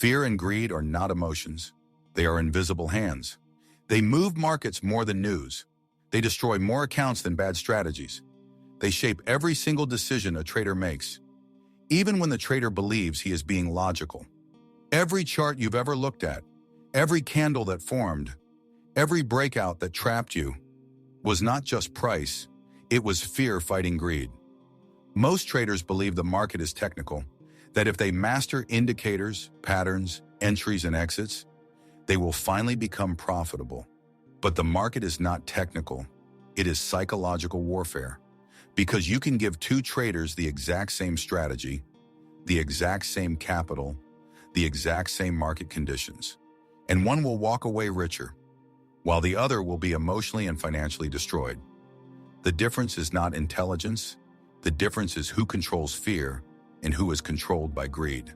Fear and greed are not emotions. They are invisible hands. They move markets more than news. They destroy more accounts than bad strategies. They shape every single decision a trader makes, even when the trader believes he is being logical. Every chart you've ever looked at, every candle that formed, every breakout that trapped you, was not just price, it was fear fighting greed. Most traders believe the market is technical, that if they master indicators, patterns, entries, and exits, they will finally become profitable. But the market is not technical, it is psychological warfare. Because you can give two traders the exact same strategy, the exact same capital, the exact same market conditions, and one will walk away richer, while the other will be emotionally and financially destroyed. The difference is not intelligence, the difference is who controls fear and who is controlled by greed.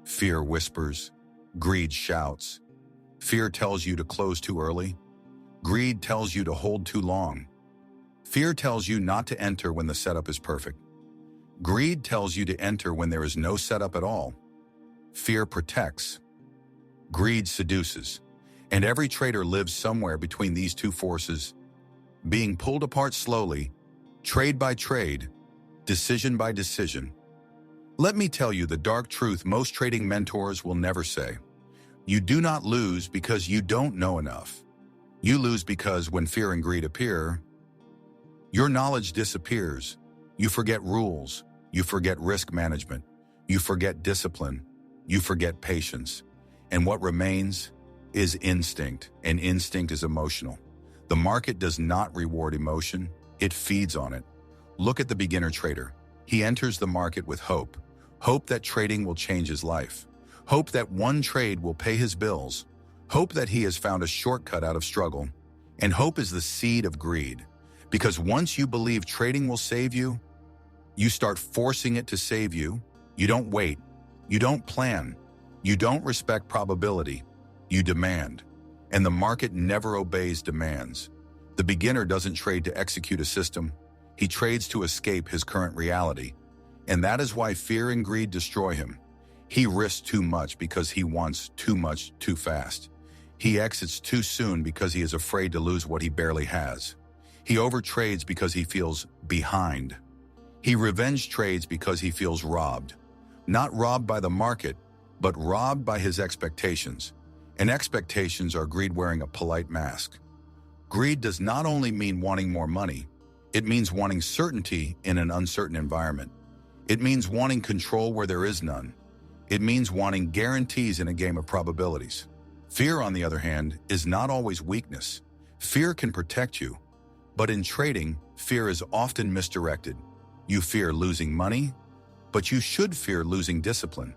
Fear whispers, greed shouts. Fear tells you to close too early. Greed tells you to hold too long. Fear tells you not to enter when the setup is perfect. Greed tells you to enter when there is no setup at all. Fear protects. Greed seduces. And every trader lives somewhere between these two forces, being pulled apart slowly, trade by trade, decision by decision. Let me tell you the dark truth most trading mentors will never say. You do not lose because you don't know enough. You lose because when fear and greed appear, your knowledge disappears. You forget rules. You forget risk management. You forget discipline. You forget patience. And what remains is instinct, and instinct is emotional. The market does not reward emotion. It feeds on it. Look at the beginner trader. He enters the market with hope. Hope that trading will change his life. Hope that one trade will pay his bills. Hope that he has found a shortcut out of struggle. And hope is the seed of greed. Because once you believe trading will save you, you start forcing it to save you. You don't wait. You don't plan. You don't respect probability. You demand. And the market never obeys demands. The beginner doesn't trade to execute a system. He trades to escape his current reality. And that is why fear and greed destroy him. He risks too much because he wants too much too fast. He exits too soon because he is afraid to lose what he barely has. He overtrades because he feels behind. He revenge trades because he feels robbed. Not robbed by the market, but robbed by his expectations. And expectations are greed wearing a polite mask. Greed does not only mean wanting more money, it means wanting certainty in an uncertain environment. It means wanting control where there is none. It means wanting guarantees in a game of probabilities. Fear, on the other hand, is not always weakness. Fear can protect you. But in trading, fear is often misdirected. You fear losing money, but you should fear losing discipline.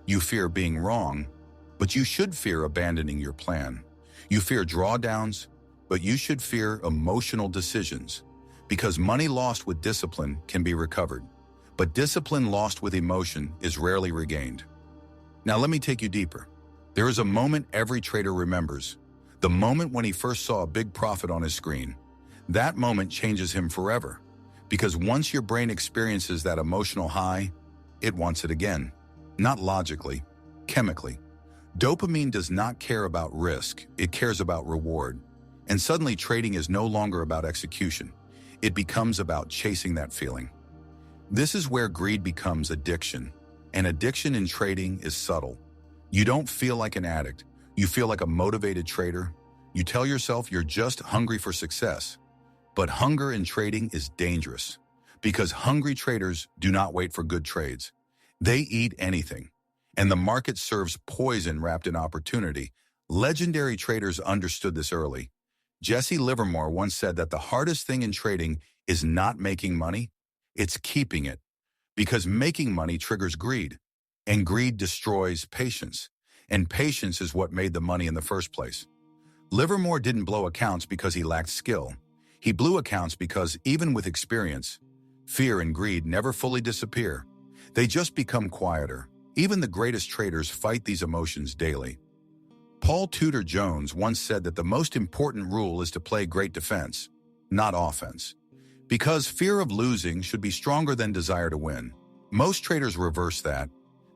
You fear being wrong, but you should fear abandoning your plan. You fear drawdowns, but you should fear emotional decisions. Because money lost with discipline can be recovered, but discipline lost with emotion is rarely regained. Now let me take you deeper. There is a moment every trader remembers, the moment when he first saw a big profit on his screen. That moment changes him forever, because once your brain experiences that emotional high, it wants it again. Not logically, chemically. Dopamine does not care about risk, it cares about reward. And suddenly trading is no longer about execution. It becomes about chasing that feeling. This is where greed becomes addiction. And addiction in trading is subtle. You don't feel like an addict. You feel like a motivated trader. You tell yourself you're just hungry for success. But hunger in trading is dangerous because hungry traders do not wait for good trades. They eat anything. And the market serves poison wrapped in opportunity. Legendary traders understood this early. Jesse Livermore once said that the hardest thing in trading is not making money, it's keeping it. Because making money triggers greed, and greed destroys patience. And patience is what made the money in the first place. Livermore didn't blow accounts because he lacked skill. He blew accounts because, even with experience, fear and greed never fully disappear. They just become quieter. Even the greatest traders fight these emotions daily. Paul Tudor Jones once said that the most important rule is to play great defense, not offense. Because fear of losing should be stronger than desire to win. Most traders reverse that.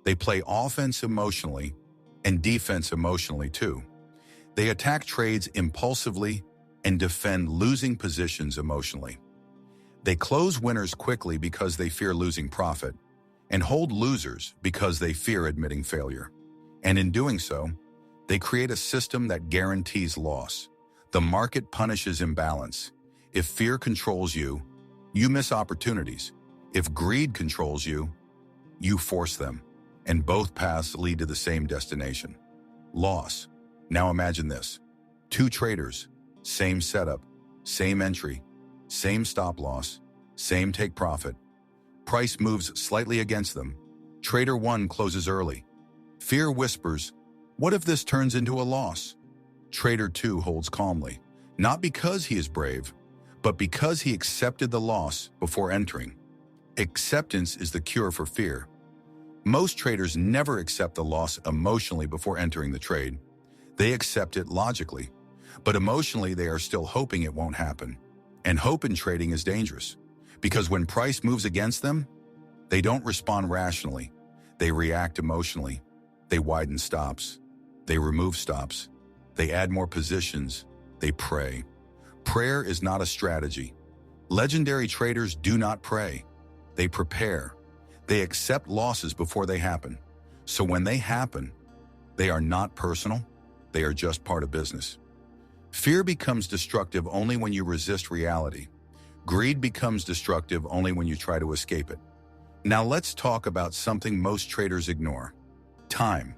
They play offense emotionally, and defense emotionally too. They attack trades impulsively and defend losing positions emotionally. They close winners quickly because they fear losing profit, and hold losers because they fear admitting failure. And in doing so, they create a system that guarantees loss. The market punishes imbalance. If fear controls you, you miss opportunities. If greed controls you, you force them. And both paths lead to the same destination: loss. Now imagine this. Two traders, same setup, same entry, same stop loss, same take profit. Price moves slightly against them. Trader 1 closes early. Fear whispers, "What if this turns into a loss?" Trader 2 holds calmly, not because he is brave, but because he accepted the loss before entering. Acceptance is the cure for fear. Most traders never accept the loss emotionally before entering the trade. They accept it logically, but emotionally they are still hoping it won't happen. And hope in trading is dangerous, because when price moves against them, they don't respond rationally. They react emotionally. They widen stops. They remove stops. They add more positions. They pray. Prayer is not a strategy. Legendary traders do not pray. They prepare. They accept losses before they happen. So when they happen, they are not personal. They are just part of business. Fear becomes destructive only when you resist reality. Greed becomes destructive only when you try to escape it. Now let's talk about something most traders ignore: time.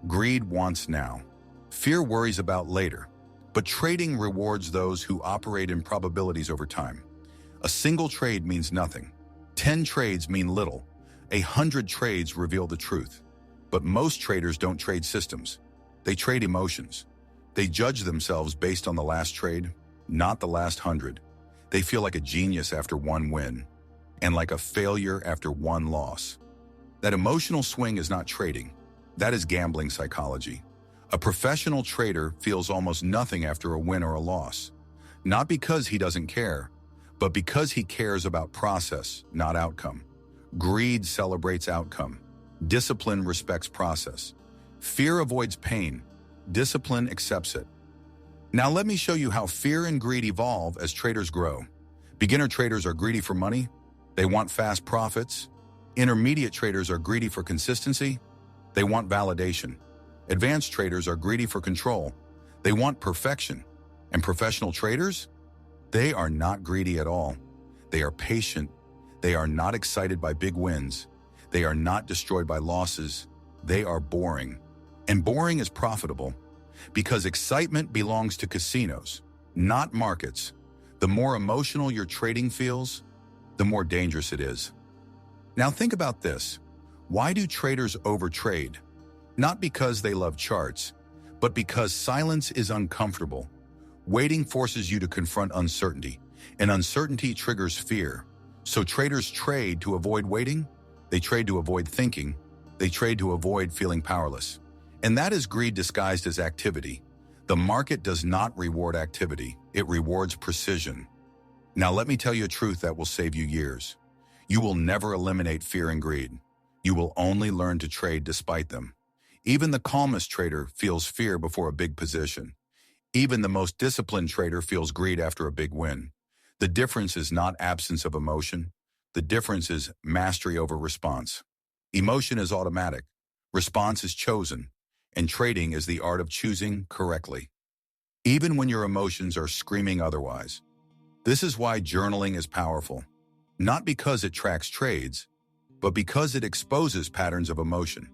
Greed wants now. Fear worries about later. But trading rewards those who operate in probabilities over time. A single trade means nothing. 10 trades mean little. 100 trades reveal the truth. But most traders don't trade systems. They trade emotions. They judge themselves based on the last trade, not the last 100. They feel like a genius after one win, and like a failure after one loss. That emotional swing is not trading. That is gambling psychology. A professional trader feels almost nothing after a win or a loss. Not because he doesn't care, but because he cares about process, not outcome. Greed celebrates outcome. Discipline respects process. Fear avoids pain. Discipline accepts it. Now let me show you how fear and greed evolve as traders grow. Beginner traders are greedy for money. They want fast profits. Intermediate traders are greedy for consistency. They want validation. Advanced traders are greedy for control. They want perfection. And professional traders? They are not greedy at all. They are patient. They are not excited by big wins. They are not destroyed by losses. They are boring. And boring is profitable, because excitement belongs to casinos, not markets. The more emotional your trading feels, the more dangerous it is. Now think about this. Why do traders overtrade? Not because they love charts, but because silence is uncomfortable. Waiting forces you to confront uncertainty, and uncertainty triggers fear. So traders trade to avoid waiting. They trade to avoid thinking. They trade to avoid feeling powerless. And that is greed disguised as activity. The market does not reward activity. It rewards precision. Now let me tell you a truth that will save you years. You will never eliminate fear and greed. You will only learn to trade despite them. Even the calmest trader feels fear before a big position. Even the most disciplined trader feels greed after a big win. The difference is not absence of emotion. The difference is mastery over response. Emotion is automatic. Response is chosen. And trading is the art of choosing correctly, even when your emotions are screaming otherwise. This is why journaling is powerful. Not because it tracks trades, but because it exposes patterns of emotion.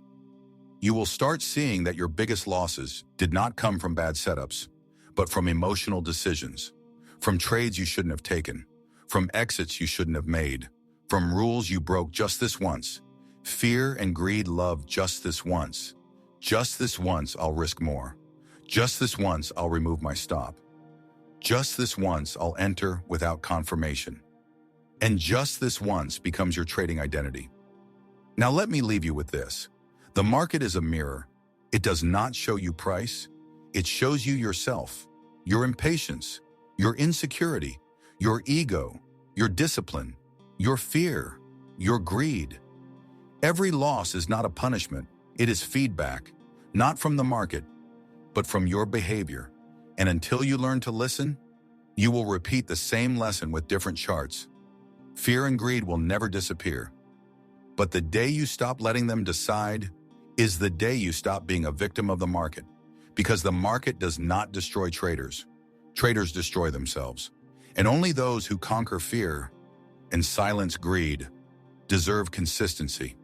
You will start seeing that your biggest losses did not come from bad setups, but from emotional decisions, from trades you shouldn't have taken, from exits you shouldn't have made, from rules you broke just this once. Fear and greed love just this once. Just this once, I'll risk more. Just this once, I'll remove my stop. Just this once, I'll enter without confirmation. And just this once becomes your trading identity. Now let me leave you with this. The market is a mirror. It does not show you price. It shows you yourself, your impatience, your insecurity, your ego, your discipline, your fear, your greed. Every loss is not a punishment. It is feedback. not from the market, but from your behavior. And until you learn to listen, you will repeat the same lesson with different charts. Fear and greed will never disappear. But the day you stop letting them decide is the day you stop being a victim of the market. Because the market does not destroy traders. Traders destroy themselves. And only those who conquer fear and silence greed deserve consistency.